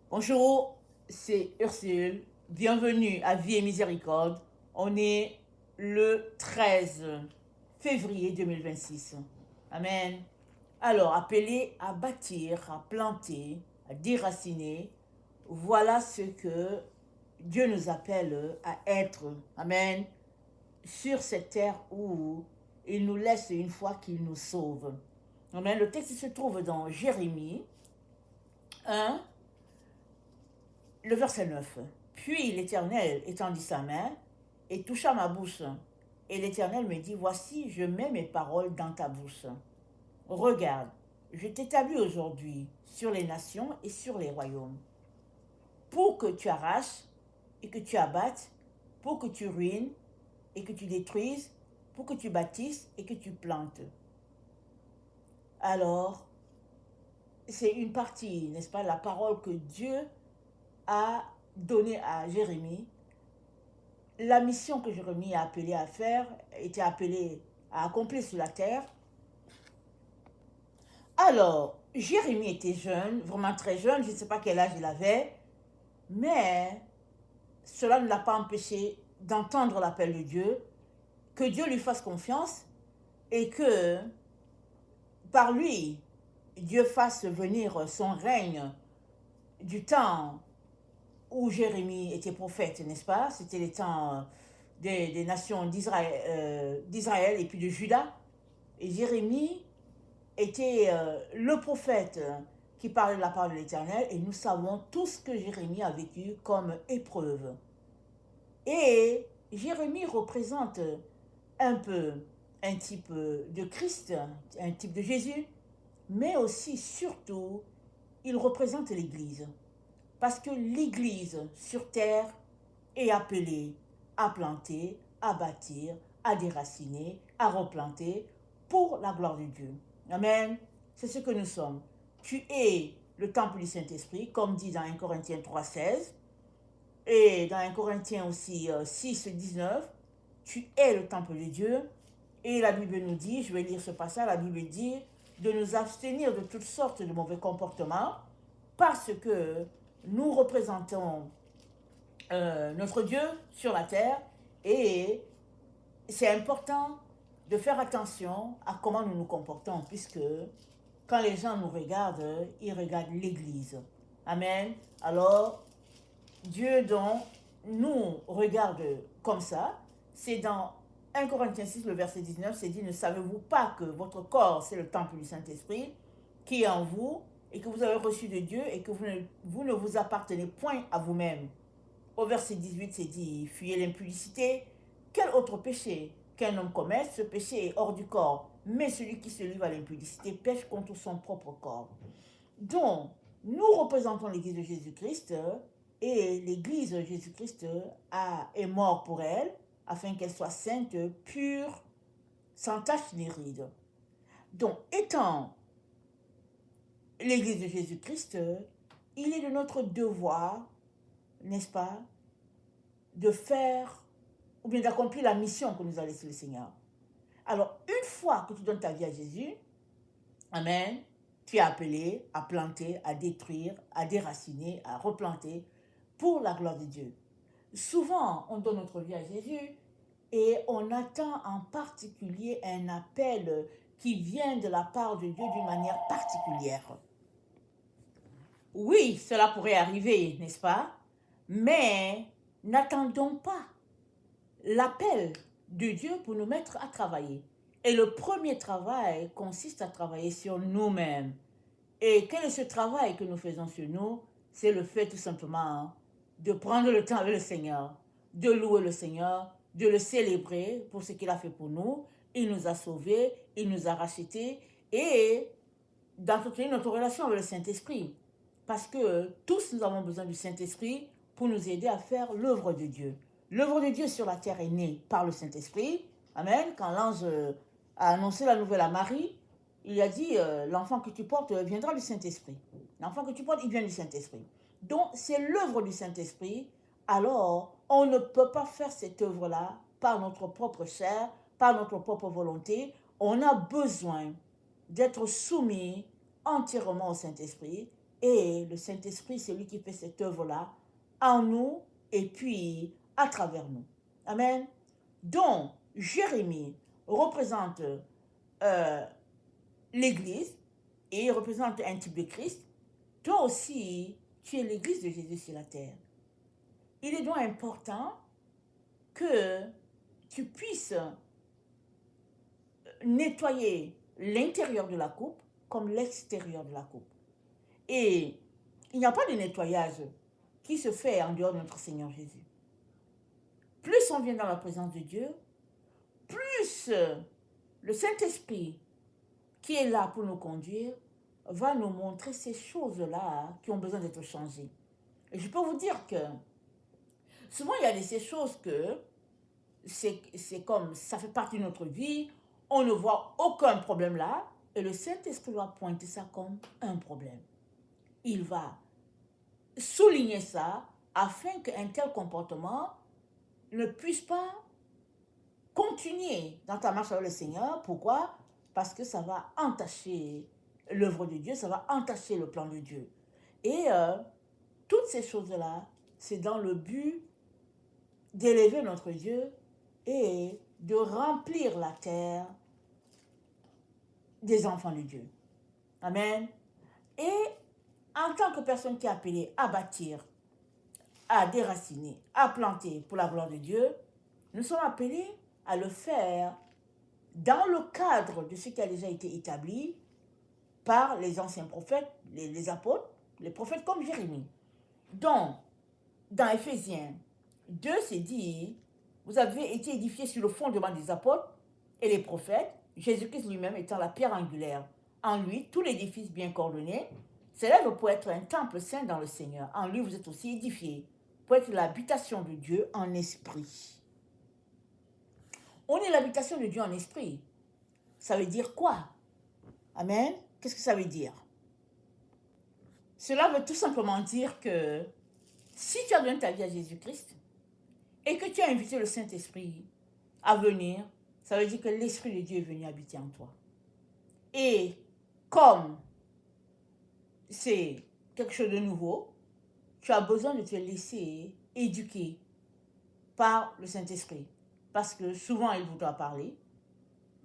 Bonjour, c'est Ursule. Bienvenue à Vie et Miséricorde. On est le 13 février 2026. Amen. Alors, appelé à bâtir, à planter, à déraciner, voilà ce que Dieu nous appelle à être. Amen. Sur cette terre où il nous laisse une fois qu'il nous sauve. Amen. Le texte se trouve dans Jérémie 1, le verset 9. Puis l'Éternel étendit sa main et toucha ma bouche. Et l'Éternel me dit, voici, je mets mes paroles dans ta bouche. Regarde, je t'établis aujourd'hui sur les nations et sur les royaumes, pour que tu arraches et que tu abattes, pour que tu ruines et que tu détruises, pour que tu bâtisses et que tu plantes. Alors, c'est une partie, n'est-ce pas, la parole que Dieu a donnée à Jérémie. La mission que Jérémie a appelé à faire, était appelée à accomplir sur la terre. Alors, Jérémie était jeune, vraiment très jeune, je ne sais pas quel âge il avait, mais cela ne l'a pas empêché d'entendre l'appel de Dieu, que Dieu lui fasse confiance et que par lui, Dieu fasse venir son règne du temps où Jérémie était prophète, n'est-ce pas? C'était les temps des nations d'Israël et puis de Juda. Et Jérémie était le prophète qui parlait de la part de l'Éternel, et nous savons tout ce que Jérémie a vécu comme épreuve. Et Jérémie représente un peu un type de Christ, un type de Jésus, mais aussi, surtout, il représente l'Église. Parce que l'Église sur terre est appelée à planter, à bâtir, à déraciner, à replanter pour la gloire de Dieu. Amen. C'est ce que nous sommes. Tu es le temple du Saint-Esprit, comme dit dans 1 Corinthiens 3,16. Et dans 1 Corinthiens aussi 6,19. Tu es le temple de Dieu. Et la Bible nous dit, je vais lire ce passage, la Bible dit de nous abstenir de toutes sortes de mauvais comportements parce que nous représentons notre Dieu sur la terre, et c'est important de faire attention à comment nous nous comportons, puisque quand les gens nous regardent, ils regardent l'Église. Amen. Alors, Dieu donc nous regarde comme ça. C'est dans 1 Corinthiens 6, le verset 19, c'est dit, ne savez-vous pas que votre corps, c'est le temple du Saint-Esprit qui est en vous et que vous avez reçu de Dieu et que vous ne vous appartenez point à vous-même. Au verset 18, c'est dit, fuyez l'impudicité. Quel autre péché qu'un homme commette? Ce péché est hors du corps. Mais celui qui se livre à l'impudicité pêche contre son propre corps. Donc, nous représentons l'Église de Jésus-Christ, et l'Église de Jésus-Christ est mort pour elle, afin qu'elle soit sainte, pure, sans tache ni ride. Donc, étant l'Église de Jésus-Christ, il est de notre devoir, n'est-ce pas, de faire ou bien d'accomplir la mission que nous a laissée le Seigneur. Alors, une fois que tu donnes ta vie à Jésus, amen, tu es appelé à planter, à détruire, à déraciner, à replanter pour la gloire de Dieu. Souvent, on donne notre vie à Jésus et on attend en particulier un appel qui vient de la part de Dieu d'une manière particulière. Oui, cela pourrait arriver, n'est-ce pas? Mais n'attendons pas l'appel de Dieu pour nous mettre à travailler. Et le premier travail consiste à travailler sur nous-mêmes. Et quel est ce travail que nous faisons sur nous? C'est le fait tout simplement de prendre le temps avec le Seigneur, de louer le Seigneur, de le célébrer pour ce qu'il a fait pour nous. Il nous a sauvés, il nous a rachetés, et d'entretenir notre relation avec le Saint-Esprit. Parce que tous nous avons besoin du Saint-Esprit pour nous aider à faire l'œuvre de Dieu. L'œuvre de Dieu sur la terre est née par le Saint-Esprit. Amen. Quand l'ange a annoncé la nouvelle à Marie, il a dit, l'enfant que tu portes viendra du Saint-Esprit. L'enfant que tu portes, il vient du Saint-Esprit. Donc, c'est l'œuvre du Saint-Esprit. Alors, on ne peut pas faire cette œuvre-là par notre propre chair, par notre propre volonté. On a besoin d'être soumis entièrement au Saint-Esprit Et le Saint-Esprit, c'est lui qui fait cette œuvre-là en nous et puis à travers nous. Amen. Donc, Jérémie représente l'Église et il représente un type de Christ. Toi aussi, tu es l'Église de Jésus sur la terre. Il est donc important que tu puisses nettoyer l'intérieur de la coupe comme l'extérieur de la coupe. Et il n'y a pas de nettoyage qui se fait en dehors de notre Seigneur Jésus. Plus on vient dans la présence de Dieu, plus le Saint-Esprit qui est là pour nous conduire va nous montrer ces choses-là qui ont besoin d'être changées. Et je peux vous dire que souvent il y a ces choses que c'est comme ça fait partie de notre vie, on ne voit aucun problème là, et le Saint-Esprit va pointer ça comme un problème. Il va souligner ça afin qu'un tel comportement ne puisse pas continuer dans ta marche avec le Seigneur. Pourquoi? Parce que ça va entacher l'œuvre de Dieu, ça va entacher le plan de Dieu. Et toutes ces choses-là, c'est dans le but d'élever notre Dieu et de remplir la terre des enfants de Dieu. Amen. Et en tant que personne qui est appelée à bâtir, à déraciner, à planter pour la gloire de Dieu, nous sommes appelés à le faire dans le cadre de ce qui a déjà été établi par les anciens prophètes, les apôtres, les prophètes comme Jérémie. Donc, dans Éphésiens 2, c'est dit, vous avez été édifiés sur le fondement des apôtres et les prophètes, Jésus-Christ lui-même étant la pierre angulaire. En lui, tout l'édifice bien coordonné s'élève pour être un temple saint dans le Seigneur. En lui, vous êtes aussi édifiés pour être l'habitation de Dieu en esprit. On est l'habitation de Dieu en esprit. Ça veut dire quoi? Amen. Qu'est-ce que ça veut dire? Cela veut tout simplement dire que si tu as donné ta vie à Jésus-Christ et que tu as invité le Saint-Esprit à venir, ça veut dire que l'Esprit de Dieu est venu habiter en toi. Et comme c'est quelque chose de nouveau, tu as besoin de te laisser éduquer par le Saint-Esprit. Parce que souvent, il voudra parler.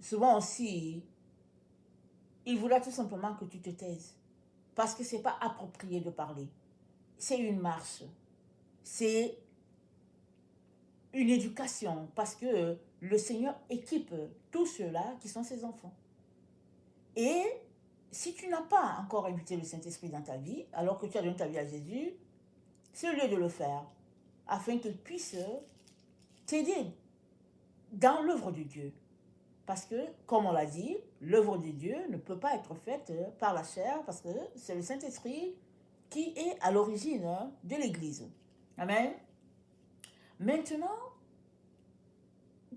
Souvent aussi, il voudra tout simplement que tu te taises. Parce que ce n'est pas approprié de parler. C'est une marche. C'est une éducation. Parce que le Seigneur équipe tous ceux-là qui sont ses enfants. Et si tu n'as pas encore invité le Saint-Esprit dans ta vie, alors que tu as donné ta vie à Jésus, c'est le lieu de le faire, afin qu'il puisse t'aider dans l'œuvre de Dieu. Parce que, comme on l'a dit, l'œuvre de Dieu ne peut pas être faite par la chair, parce que c'est le Saint-Esprit qui est à l'origine de l'Église. Amen. Maintenant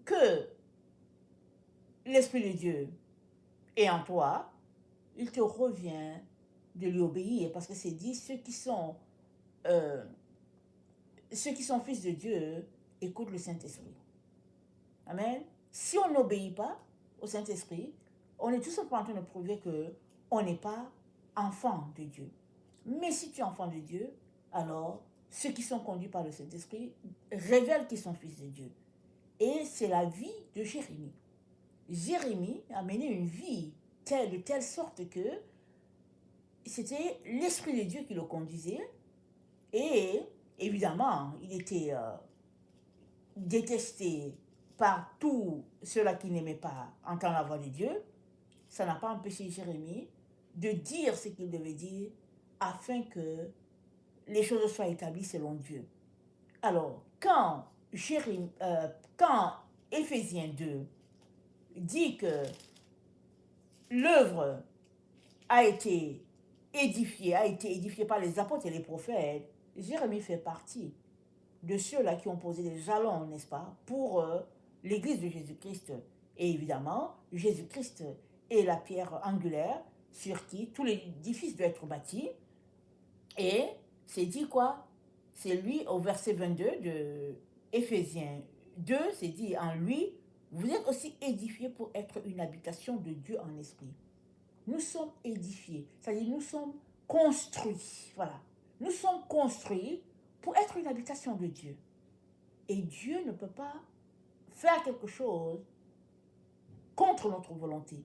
que l'Esprit de Dieu est en toi, il te revient de lui obéir, parce que c'est dit, ceux qui sont fils de Dieu écoutent le Saint-Esprit. Amen. Si on n'obéit pas au Saint-Esprit, on est tout simplement en train de prouver qu'on n'est pas enfant de Dieu. Mais si tu es enfant de Dieu, alors ceux qui sont conduits par le Saint-Esprit révèlent qu'ils sont fils de Dieu. Et c'est la vie de Jérémie. Jérémie a mené une vie de telle sorte que c'était l'Esprit de Dieu qui le conduisait. Et évidemment, il était détesté par tous ceux-là qui n'aimaient pas entendre la voix de Dieu. Ça n'a pas empêché Jérémie de dire ce qu'il devait dire afin que les choses soient établies selon Dieu. Alors, quand Éphésiens 2 dit que l'œuvre a été édifiée par les apôtres et les prophètes, Jérémie fait partie de ceux-là qui ont posé des jalons, n'est-ce pas, pour l'Église de Jésus-Christ. Et évidemment, Jésus-Christ est la pierre angulaire sur qui tout l'édifice doit être bâti. Et c'est dit quoi? C'est lui, au verset 22 de Éphésiens 2, c'est dit, en lui, vous êtes aussi édifiés pour être une habitation de Dieu en esprit. Nous sommes édifiés, c'est-à-dire nous sommes construits. Voilà. Nous sommes construits pour être une habitation de Dieu. Et Dieu ne peut pas faire quelque chose contre notre volonté.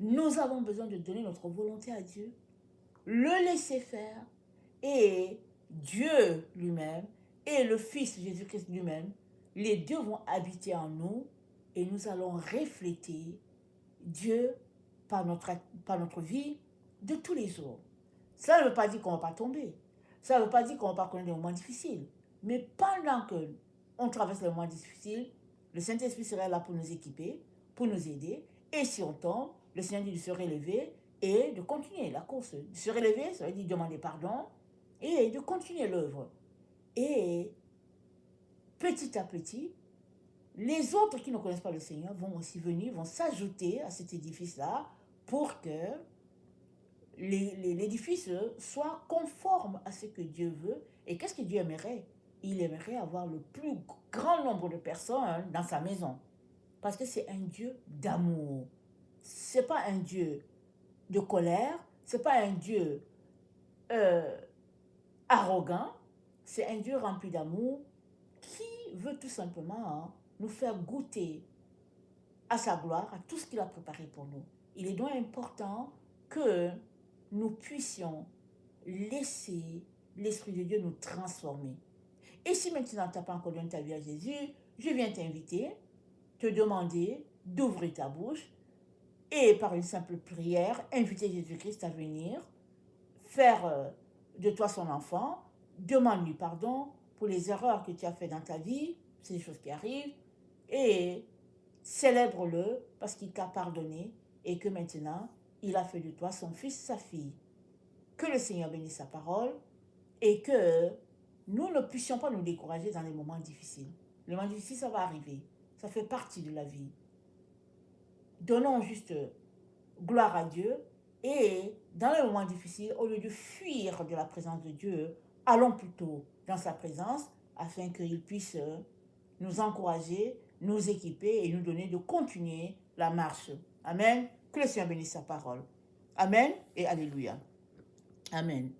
Nous avons besoin de donner notre volonté à Dieu, le laisser faire, et Dieu lui-même et le Fils Jésus-Christ lui-même, les deux vont habiter en nous et nous allons refléter Dieu par notre vie de tous les jours. Ça ne veut pas dire qu'on ne va pas tomber. Ça ne veut pas dire qu'on ne va pas connaître des moments difficiles. Mais pendant qu'on traverse les moments difficiles, le Saint-Esprit sera là pour nous équiper, pour nous aider. Et si on tombe, le Seigneur dit de se relever et de continuer la course. De se relever, ça veut dire demander pardon et de continuer l'œuvre. Et petit à petit, les autres qui ne connaissent pas le Seigneur vont aussi venir, vont s'ajouter à cet édifice-là pour que l'édifice soit conforme à ce que Dieu veut. Et qu'est-ce que Dieu aimerait? Il aimerait avoir le plus grand nombre de personnes dans sa maison. Parce que c'est un Dieu d'amour. Ce n'est pas un Dieu de colère. Ce n'est pas un Dieu arrogant. C'est un Dieu rempli d'amour qui veut tout simplement nous faire goûter à sa gloire, à tout ce qu'il a préparé pour nous. Il est donc important que nous puissions laisser l'Esprit de Dieu nous transformer. Et si maintenant tu n'as pas encore donné ta vie à Jésus, je viens t'inviter, te demander d'ouvrir ta bouche et par une simple prière, inviter Jésus-Christ à venir, faire de toi son enfant, demande-lui pardon pour les erreurs que tu as faites dans ta vie, c'est des choses qui arrivent, et célèbre-le parce qu'il t'a pardonné et que maintenant, il a fait de toi son fils, sa fille. Que le Seigneur bénisse sa parole et que nous ne puissions pas nous décourager dans les moments difficiles. Les moments difficiles, ça va arriver. Ça fait partie de la vie. Donnons juste gloire à Dieu et dans les moments difficiles, au lieu de fuir de la présence de Dieu, allons plutôt dans sa présence afin qu'il puisse nous encourager, nous équiper et nous donner de continuer la marche. Amen. Que le Seigneur bénisse sa parole. Amen et alléluia. Amen.